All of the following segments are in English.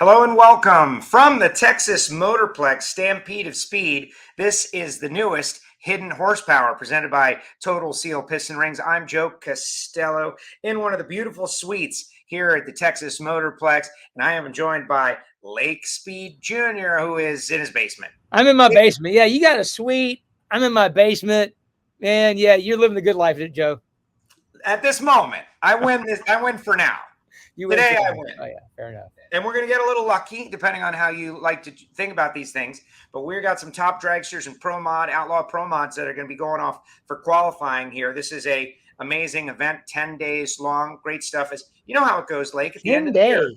Hello and welcome from the Texas Motorplex Stampede of Speed. This is the newest Hidden Horsepower presented by Total Seal Piston Rings. I'm Joe Costello in one of the beautiful suites here at the Texas Motorplex, and I am joined by Lake Speed Jr., who is in his basement. I'm in my basement. Yeah, you got a suite. I'm in my basement. And yeah, you're living the good life, Joe. At this moment, I win for now. Today I win. Oh, yeah, fair enough. And we're going to get a little lucky, depending on how you like to think about these things. But we've got some top dragsters and outlaw pro mods that are going to be going off for qualifying here. This is a amazing event, 10 days long. Great stuff. You know how it goes, Lake. At the end of the year,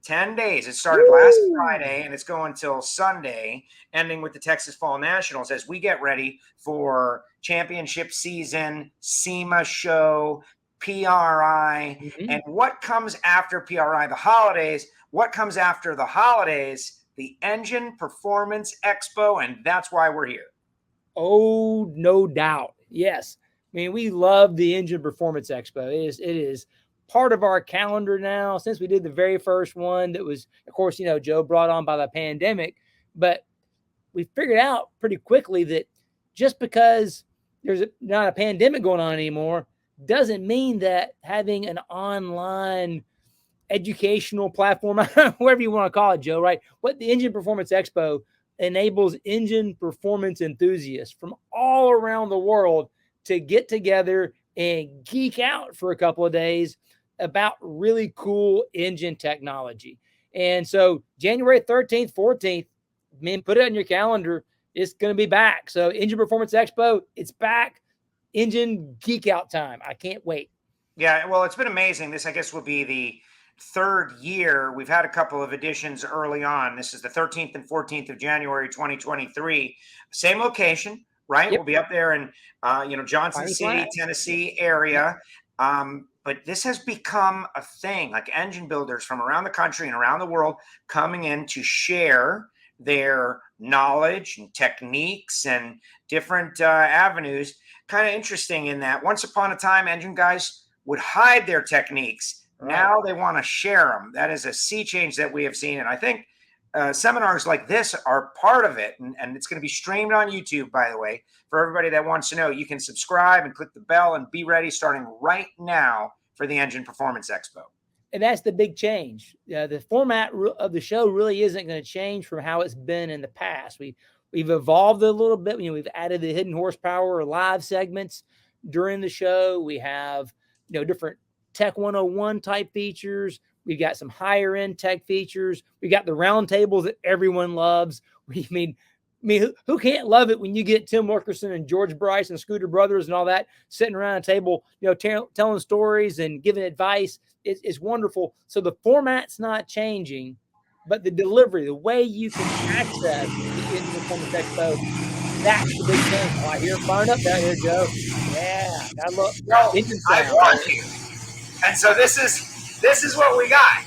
10 days. It started last Friday, and it's going till Sunday, ending with the Texas Fall Nationals as we get ready for championship season, SEMA show, PRI, and what comes after PRI, the holidays. What comes after the holidays? The Engine Performance Expo, and that's why we're here. Oh, no doubt. Yes. I mean, we love the Engine Performance Expo. It is part of our calendar now since we did the very first one that was, of course, Joe, brought on by the pandemic. But we figured out pretty quickly that just because there's not a pandemic going on anymore doesn't mean that having an online educational platform, whatever you want to call it, Joe, right? What the Engine Performance Expo enables engine performance enthusiasts from all around the world to get together and geek out for a couple of days about really cool engine technology. And so January 13th, 14th, put it on your calendar. It's going to be back. So Engine Performance Expo, it's back. Engine geek out time. I can't wait. Yeah, well, it's been amazing. This, I guess, will be the third year. We've had a couple of editions early on. This is the 13th and 14th of January, 2023. Same location, right? Yep. We'll be up there in, Johnson City, Tennessee area. But this has become a thing, like engine builders from around the country and around the world coming in to share their knowledge and techniques and different avenues. Kind of interesting in that once upon a time, engine guys would hide their techniques. Right. Now they want to share them. That is a sea change that we have seen. And I think seminars like this are part of it. And it's going to be streamed on YouTube, by the way, for everybody that wants to know. You can subscribe and click the bell and be ready starting right now for the Engine Performance Expo. And that's the big change. The format of the show really isn't going to change from how it's been in the past. We've evolved a little bit. We've added the Hidden Horsepower live segments during the show. We have, different Tech 101 type features. We've got some higher end tech features. We got the round tables that everyone loves. Who can't love it when you get Tim Wilkerson and George Bryce and Scooter Brothers and all that sitting around a table, telling stories and giving advice. It's wonderful. So the format's not changing, but the delivery, the way you can access the Engine Performance Expo, that's the big thing. Oh, I hear it firing up down here, Joe. Yeah, I love engine sound. I want you. And so this is what we got.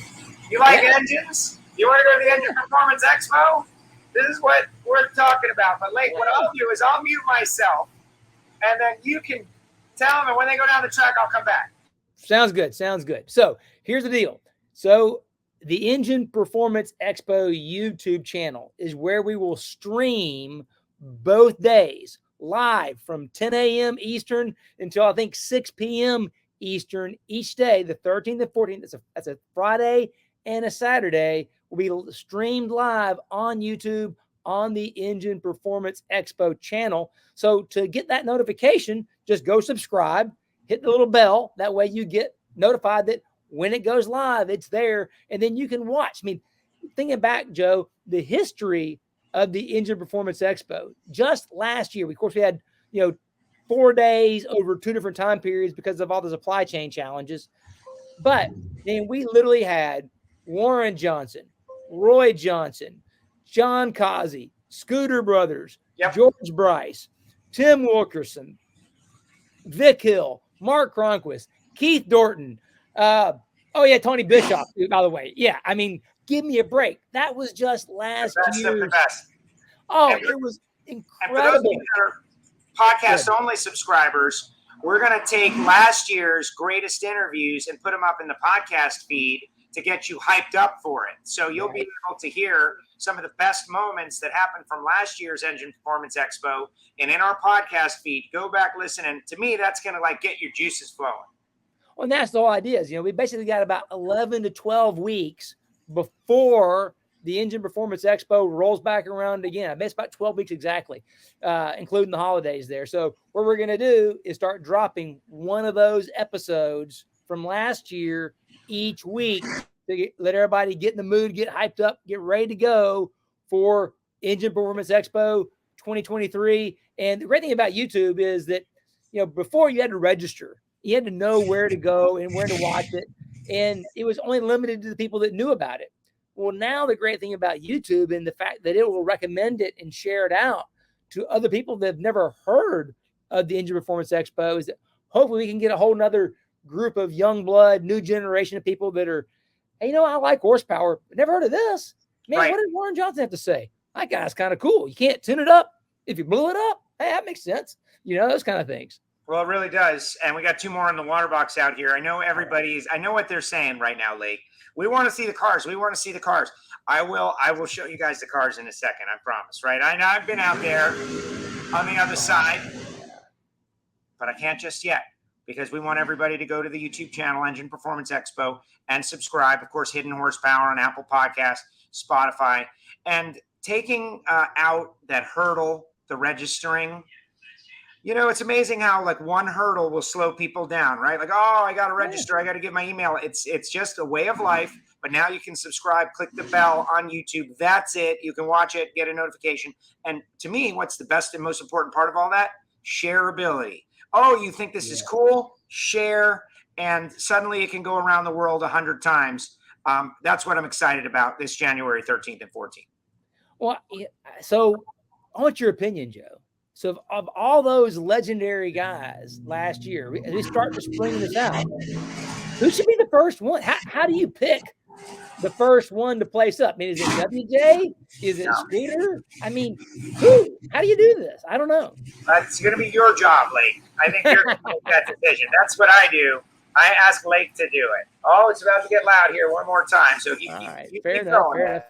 You like engines? You want to go to the Engine Performance Expo? This is what we're talking about. But Lake, what I'll do is I'll mute myself, and then you can tell them, and when they go down the track, I'll come back. Sounds good. So here's the deal. So the Engine Performance Expo YouTube channel is where we will stream both days live from 10 a.m. Eastern until I think 6 p.m. Eastern each day, the 13th and 14th. That's a Friday and a Saturday. Will be streamed live on YouTube on the Engine Performance Expo channel. So to get that notification, just go subscribe, hit the little bell. That way you get notified that when it goes live, it's there. And then you can watch. Thinking back, Joe, the history of the Engine Performance Expo, just last year, of course, we had, 4 days over 2 different time periods because of all the supply chain challenges. But then we literally had Warren Johnson, Roy Johnson, John Causey, Scooter Brothers, George Bryce, Tim Wilkerson, Vic Hill, Mark Cronquist, Keith Dorton. Tony Bischoff, by the way. Yeah, give me a break. That was just last year. The best. It was incredible. And for those of you that are podcast-only subscribers, we're going to take last year's greatest interviews and put them up in the podcast feed to get you hyped up for it. So you'll be able to hear some of the best moments that happened from last year's Engine Performance Expo and in our podcast feed. Go back, listen. And to me, that's going to like get your juices flowing. Well, and that's the whole idea is, we basically got about 11 to 12 weeks before the Engine Performance Expo rolls back around again. I mean, it's about 12 weeks exactly, including the holidays there. So what we're going to do is start dropping one of those episodes from last year each week to let everybody get in the mood, get hyped up, get ready to go for Engine Performance Expo 2023. And the great thing about YouTube is that, before you had to register, you had to know where to go and where to watch it. And it was only limited to the people that knew about it. Well, now the great thing about YouTube and the fact that it will recommend it and share it out to other people that have never heard of the Engine Performance Expo is that hopefully we can get a whole nother group of young blood, new generation of people that are, hey, I like horsepower. Never heard of this. Man, What did Warren Johnson have to say? That guy's kind of cool. You can't tune it up. If you blew it up, hey, that makes sense. Those kind of things. Well, it really does. And we got two more in the water box out here. I know I know what they're saying right now, Lake. We want to see the cars. We want to see the cars. I will show you guys the cars in a second. I promise, right? I know I've been out there on the other side, but I can't just yet because we want everybody to go to the YouTube channel, Engine Performance Expo, and subscribe. Of course, Hidden Horsepower on Apple Podcasts, Spotify, and taking out that hurdle, the registering. It's amazing how like one hurdle will slow people down, right? Like, oh, I got to register. I got to get my email. It's just a way of life. But now you can subscribe, click the bell on YouTube. That's it. You can watch it, get a notification. And to me, what's the best and most important part of all that? Shareability. Oh, you think this is cool? Share. And suddenly it can go around the world 100 times. That's what I'm excited about this January 13th and 14th. Well, so I want your opinion, Joe. So of all those legendary guys last year, we start to spring this out. Who should be the first one? How do you pick the first one to place up? I mean, is it WJ? Is it Scooter? I mean, who? How do you do this? I don't know. It's going to be your job, Lake. I think you're going to make that decision. That's what I do. I ask Lake to do it. Oh, it's about to get loud here one more time. So you fair enough.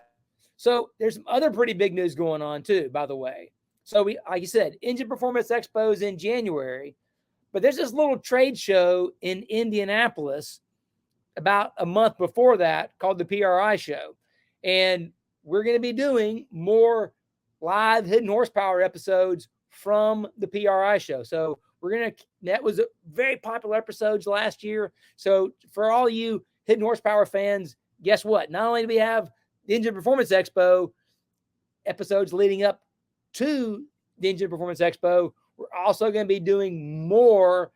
So there's some other pretty big news going on too, by the way. So like you said, Engine Performance Expo is in January, but there's this little trade show in Indianapolis about a month before that called the PRI show. And we're going to be doing more live Hidden Horsepower episodes from the PRI show. So that was a very popular episodes last year. So for all you Hidden Horsepower fans, guess what? Not only do we have the Engine Performance Expo episodes leading up to the Engine Performance Expo, we're also going to be doing more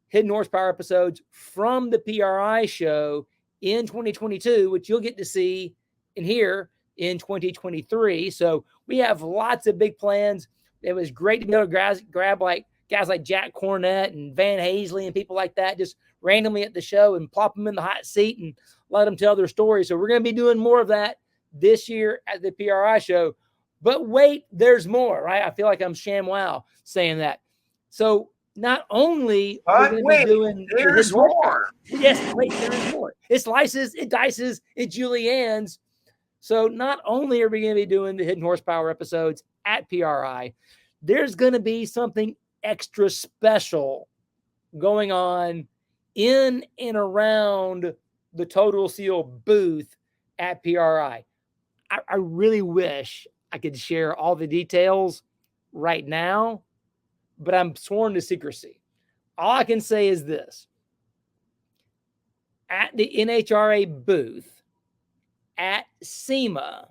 Hidden Horsepower episodes from the PRI show in 2022, which you'll get to see and hear in 2023. So we have lots of big plans. It was great to be able to grab like guys like Jack Cornett and Van Hazley and people like that just randomly at the show and plop them in the hot seat and let them tell their story. So we're going to be doing more of that this year at the PRI show. But wait, there's more, right? I feel like I'm ShamWow saying that. So not only are we going to be doing there's more. Yes, wait, there's more. It slices, it dices, it juliennes. So not only are we going to be doing the Hidden Horsepower episodes at PRI, there's going to be something extra special going on in and around the Total Seal booth at PRI. I really wish I could share all the details right now, but I'm sworn to secrecy. All I can say is this. At the NHRA booth at SEMA,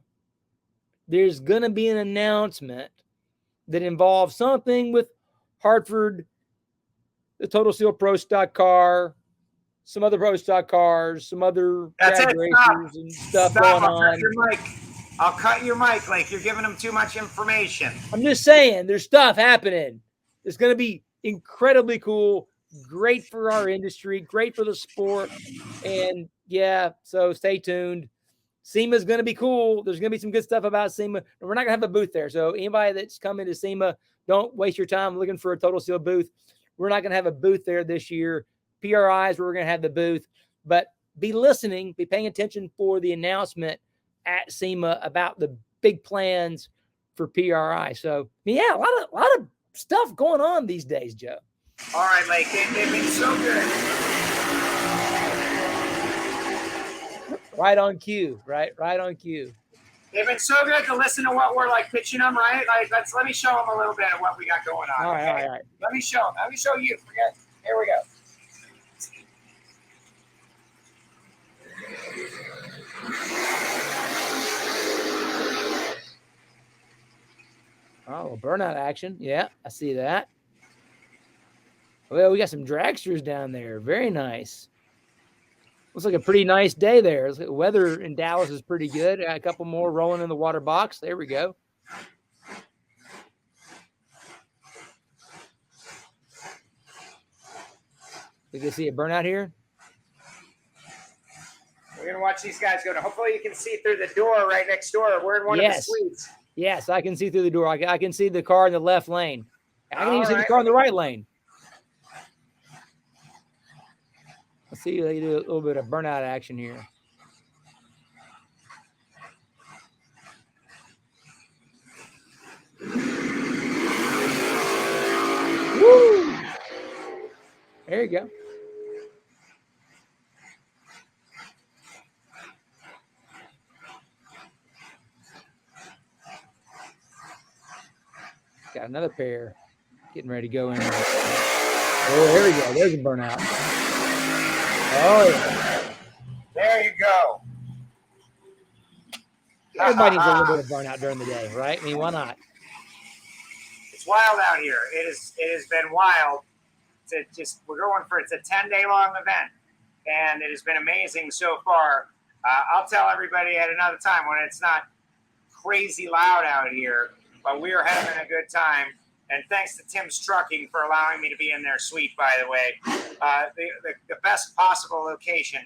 there's going to be an announcement that involves something with Hartford, the Total Seal Pro Stock car, some other Pro Stock cars, some other drag racers and stuff going on. I'll cut your mic, like you're giving them too much information. I'm just saying there's stuff happening. It's going to be incredibly cool, great for our industry, great for the sport. And yeah, so stay tuned. SEMA is going to be cool. There's going to be some good stuff about SEMA. We're not going to have a booth there. So anybody that's coming to SEMA, don't waste your time looking for a Total Seal booth. We're not going to have a booth there this year. PRI is where we're going to have the booth. But be listening, be paying attention for the announcement at SEMA about the big plans for PRI. So yeah, a lot of stuff going on these days, Joe. All right, Lake, they've been so good. Right on cue, right on cue. They've been so good to listen to what we're like pitching them, right? Like, let me show them a little bit of what we got going on. All right, okay? all right. Let me show you. Here we go. Oh, burnout action. Yeah, I see that. Well, we got some dragsters down there. Very nice. Looks like a pretty nice day there. The weather in Dallas is pretty good. Got a couple more rolling in the water box. There we go. We can see a burnout here. We're going to watch these guys go to. Hopefully you can see through the door right next door. We're in one of the suites. Yes, I can see through the door. I can see the car in the left lane. I can even see the car in the right lane. Let's see, they do a little bit of burnout action here. Woo! There you go. Got another pair getting ready to go in there. Oh, there we go. There's a burnout. Oh, yeah. There you go. Everybody needs a little bit of burnout during the day, right? I mean, why not? It's wild out here. It has been wild. We're going for, it's a 10-day long event, and it has been amazing so far. I'll tell everybody at another time when it's not crazy loud out here, but we are having a good time. And thanks to Tim's Trucking for allowing me to be in their suite, by the way. The best possible location,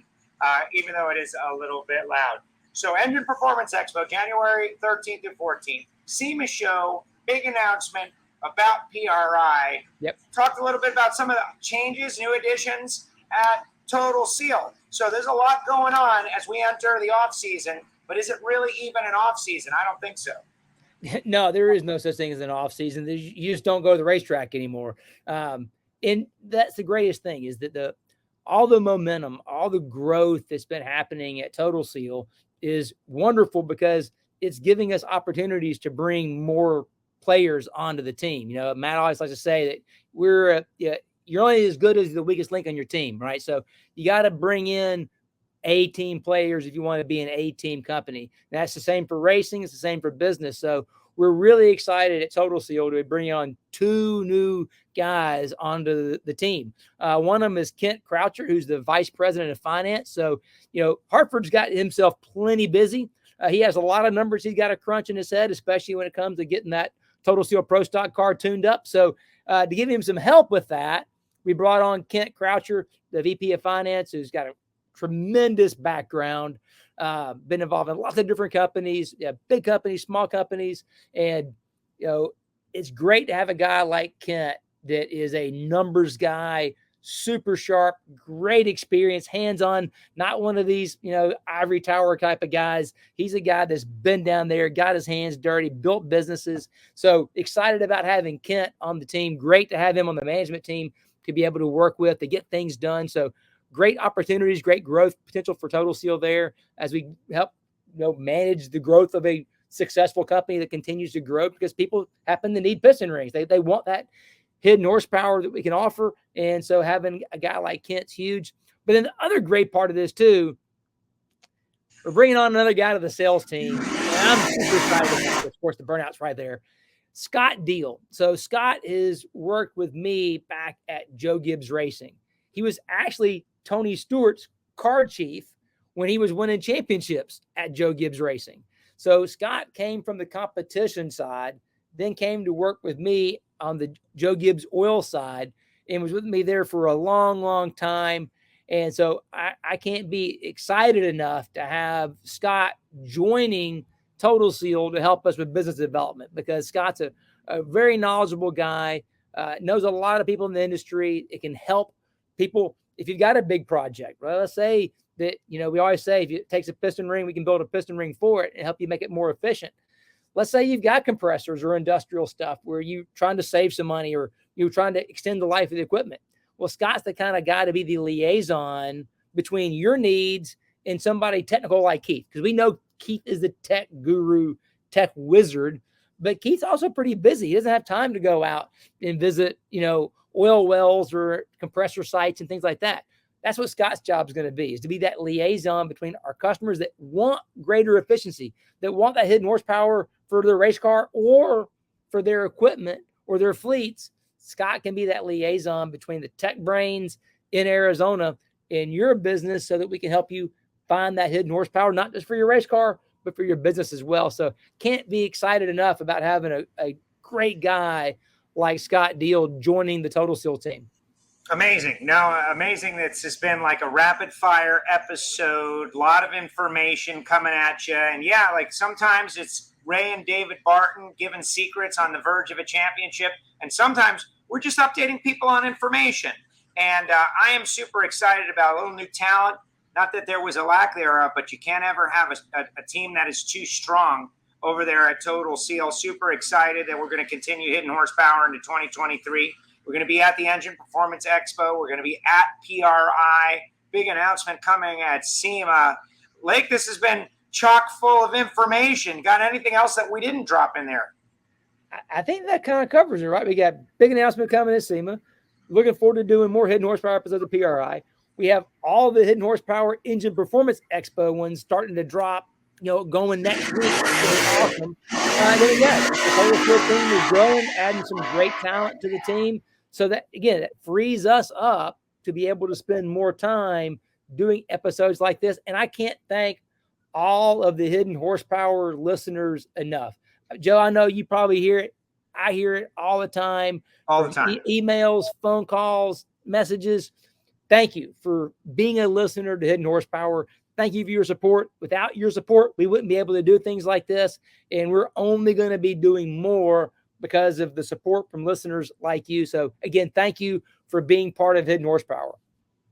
even though it is a little bit loud. So Engine Performance Expo, January 13th to 14th. SEMA show, big announcement about PRI. Yep. Talked a little bit about some of the changes, new additions at Total Seal. So there's a lot going on as we enter the off season, but is it really even an off season? I don't think so. No, there is no such thing as an off season. You just don't go to the racetrack anymore. And that's the greatest thing is that all the momentum, all the growth that's been happening at Total Seal is wonderful because it's giving us opportunities to bring more players onto the team. You know, Matt always likes to say that you're only as good as the weakest link on your team, right? So you got to bring in A-team players if you want to be an A-team company. And that's the same for racing. It's the same for business. So we're really excited at Total Seal to bring on 2 new guys onto the team. One of them is Kent Croucher, who's the vice president of finance. So, you know, Hartford's got himself plenty busy. He has a lot of numbers he's got to crunch in his head, especially when it comes to getting that Total Seal Pro Stock car tuned up. So to give him some help with that, we brought on Kent Croucher, the VP of finance, who's got a tremendous background, been involved in lots of different companies, big companies, small companies. And, you know, it's great to have a guy like Kent that is a numbers guy, super sharp, great experience, hands-on, not one of these, you know, ivory tower type of guys. He's a guy that's been down there, got his hands dirty, built businesses. So excited about having Kent on the team. Great to have him on the management team to be able to work with, to get things done. So great opportunities, great growth potential for Total Seal there as we help, you know, manage the growth of a successful company that continues to grow because people happen to need piston rings. They want that hidden horsepower that we can offer. And so having a guy like Kent's huge. But then the other great part of this too, we're bringing on another guy to the sales team. And I'm super excited about this. Of course, the burnout's right there. Scott Deal. So Scott has worked with me back at Joe Gibbs Racing. He was actually Tony Stewart's car chief when he was winning championships at Joe Gibbs Racing. So Scott came from the competition side, then came to work with me on the Joe Gibbs oil side and was with me there for a long, long time. And so I can't be excited enough to have Scott joining Total Seal to help us with business development because Scott's a very knowledgeable guy, knows a lot of people in the industry. It can help people. If you've got a big project, right? Let's say that, we always say if it takes a piston ring, we can build a piston ring for it and help you make it more efficient. Let's say you've got compressors or industrial stuff where you're trying to save some money or you're trying to extend the life of the equipment. Well, Scott's the kind of guy to be the liaison between your needs and somebody technical like Keith, because we know Keith is the tech guru, tech wizard, but Keith's also pretty busy. He doesn't have time to go out and visit, oil wells or compressor sites and things like that. That's what Scott's job is going to be, is to be that liaison between our customers that want greater efficiency, that want that hidden horsepower for their race car or for their equipment or their fleets. Scott can be that liaison between the tech brains in Arizona and your business so that we can help you find that hidden horsepower, not just for your race car, but for your business as well. So can't be excited enough about having a great guy like Scott Deal joining the Total Seal team. Amazing. No, amazing. It's just been like a rapid fire episode, a lot of information coming at you. And yeah, like sometimes it's Ray and David Barton giving secrets on the verge of a championship. And sometimes we're just updating people on information. And I am super excited about a little new talent. Not that there was a lack thereof, but you can't ever have a team that is too strong over there at Total Seal. Super excited that we're going to continue hitting horsepower into 2023. We're going to be at the Engine Performance Expo. We're going to be at PRI. Big announcement coming at SEMA. Lake, this has been chock full of information. Got anything else that we didn't drop in there? I think that kind of covers it, right? We got big announcement coming at SEMA. Looking forward to doing more hidden horsepower episodes of PRI. We have all the hidden horsepower Engine Performance Expo ones starting to drop, going next week. It's awesome. Then again, the Total Seal team is growing, adding some great talent to the team. So that, again, it frees us up to be able to spend more time doing episodes like this. And I can't thank all of the hidden horsepower listeners enough. Joe, I know you probably hear it. I hear it all the time. All the time. Emails, phone calls, messages. Thank you for being a listener to Hidden Horsepower. Thank you for your support. Without your support, we wouldn't be able to do things like this. And we're only going to be doing more because of the support from listeners like you. So again, thank you for being part of Hidden Horsepower.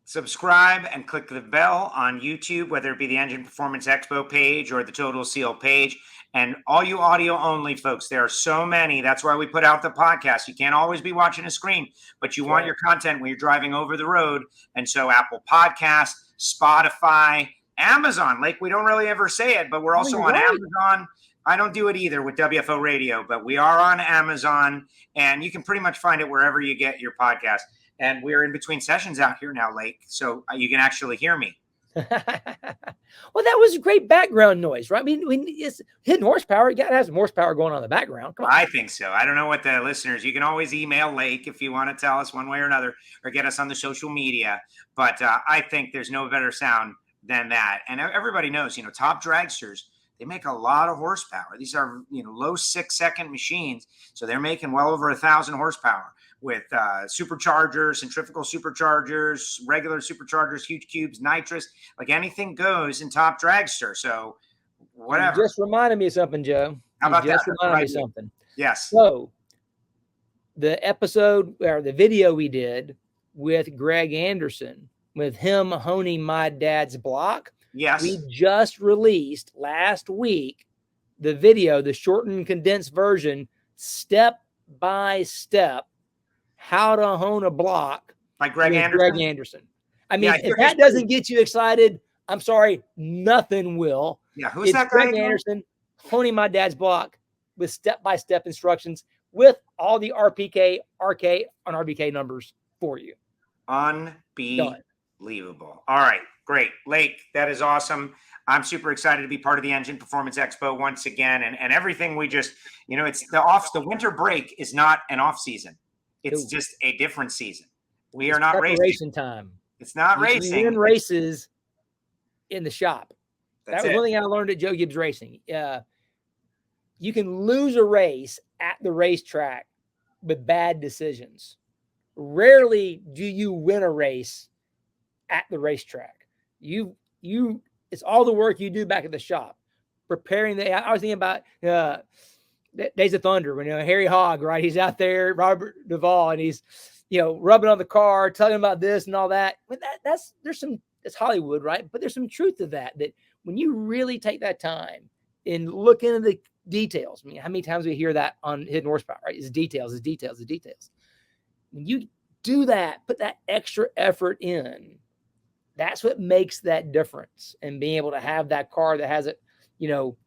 Subscribe and click the bell on YouTube, whether it be the Engine Performance Expo page or the Total Seal page. And all you audio only folks, there are so many. That's why we put out the podcast. You can't always be watching a screen, but you want your content when you're driving over the road. And so Apple Podcasts, Spotify, Amazon. Like, we don't really ever say it, but we're also on Amazon. I don't do it either with WFO Radio, but we are on Amazon, and you can pretty much find it wherever you get your podcast. And we're in between sessions out here now, Lake, so you can actually hear me. Well, that was great background noise, right? I mean, it's hidden horsepower. You got to have some horsepower going on in the background. Come on. I think so. I don't know what the listeners, you can always email Lake if you want to tell us one way or another, or get us on the social media. But I think there's no better sound than that. And everybody knows, top dragsters, they make a lot of horsepower. These are, low 6-second machines. So they're making well over 1,000 horsepower with superchargers, centrifugal superchargers, regular superchargers, huge cubes, nitrous, like anything goes in top dragster. So whatever. You just reminded me of something, Joe. How about just that? reminded me of something. Yes. So the episode or the video we did with Greg Anderson, with him honing my dad's block. Yes. We just released last week the video, the shortened condensed version, step by step, how to hone a block by Greg Anderson. Greg Anderson. I mean, if that doesn't get you excited, I'm sorry, nothing will. Yeah, who's that guy? Greg Anderson honing my dad's block with step-by-step instructions with all the RPK, RK, and RBK numbers for you. Unbelievable. All right, great. Lake, that is awesome. I'm super excited to be part of the Engine Performance Expo once again. And everything we just, it's the winter break is not an off season. It's just a different season. We are not racing time. It's not racing. We win races in the shop. That's that was one thing I learned at Joe Gibbs Racing. You can lose a race at the racetrack with bad decisions. Rarely do you win a race at the racetrack. It's all the work you do back at the shop, preparing I was thinking about Days of Thunder when Harry Hogg, right? He's out there, Robert Duvall, and he's rubbing on the car, telling him about this and all that. But that's it's Hollywood, right? But there's some truth to that, that when you really take that time and look into the details, I mean, how many times we hear that on Hidden Horsepower, right? It's details, it's details, it's details. When you do that, put that extra effort in, that's what makes that difference. And being able to have that car that has it, you know,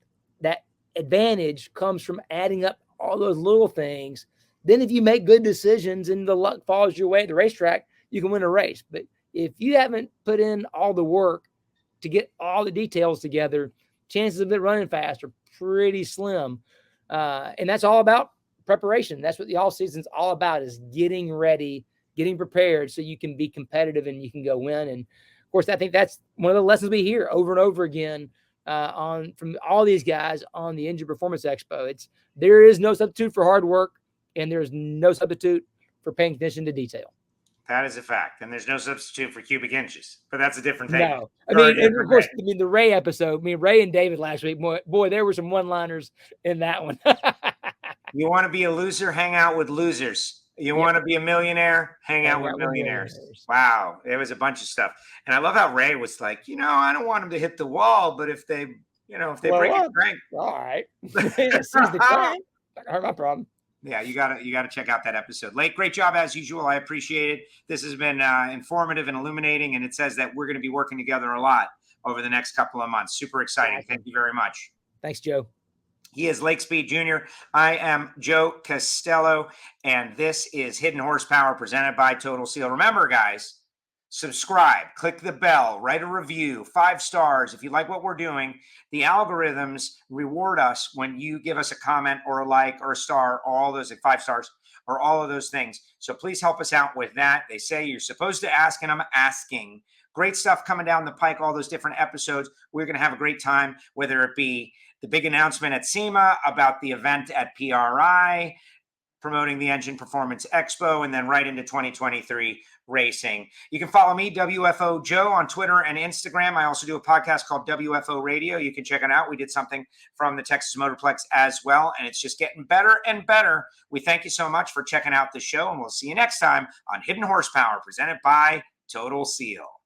that advantage comes from adding up all those little things. Then if you make good decisions and the luck falls your way at the racetrack, you can win a race. But if you haven't put in all the work to get all the details together, chances of it running fast are pretty slim. And that's all about preparation. That's what the off season's all about, is getting ready, getting prepared so you can be competitive and you can go win. And of course, I think that's one of the lessons we hear over and over again from all these guys on the Engine Performance Expo. There is no substitute for hard work, and there's no substitute for paying attention to detail. That is a fact. And there's no substitute for cubic inches, but that's a different thing. No, I mean, and of course, I mean, the Ray episode, Ray and David last week, boy, there were some one-liners in that one. You want to be a loser, hang out with losers. You want to be a millionaire, hang out with millionaires. Wow. There was a bunch of stuff. And I love how Ray was like, I don't want them to hit the wall, but if they, break a crank. All right. Seize the crank. Not gonna hurt my problem. Yeah, you gotta check out that episode. Lake, great job as usual. I appreciate it. This has been informative and illuminating, and it says that we're going to be working together a lot over the next couple of months. Super exciting. Awesome. Thank you very much. Thanks, Joe. He is Lake Speed Jr. I am Joe Costello, and this is Hidden Horsepower presented by Total Seal. Remember, guys, subscribe, click the bell, write a review, 5 stars. If you like what we're doing, the algorithms reward us when you give us a comment or a like or a star, all those, like 5 stars, or all of those things. So please help us out with that. They say you're supposed to ask, and I'm asking. Great stuff coming down the pike, all those different episodes. We're going to have a great time, whether it be the big announcement at SEMA about the event at PRI, promoting the Engine Performance Expo, and then right into 2023 racing. You can follow me, WFO Joe, on Twitter and Instagram. I also do a podcast called WFO Radio. You can check it out. We did something from the Texas Motorplex as well, and it's just getting better and better. We thank you so much for checking out the show, and we'll see you next time on Hidden Horsepower, presented by Total Seal.